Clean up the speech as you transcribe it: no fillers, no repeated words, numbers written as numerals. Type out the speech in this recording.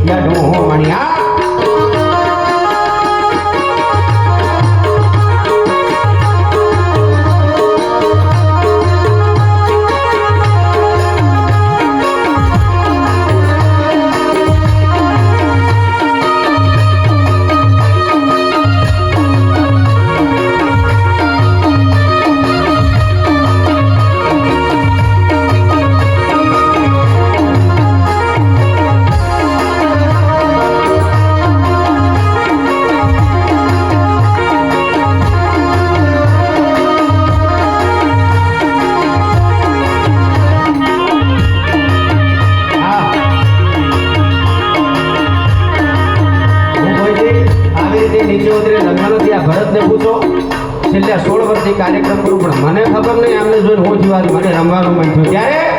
યડો મણિયા ભરતને પૂછો છેલ્લા 16 વર્ષથી કાર્યક્રમ કરું પણ મને ખબર નહીં આમને જોઈને હું જીવાત મને રમવાનું મન થયું ત્યારે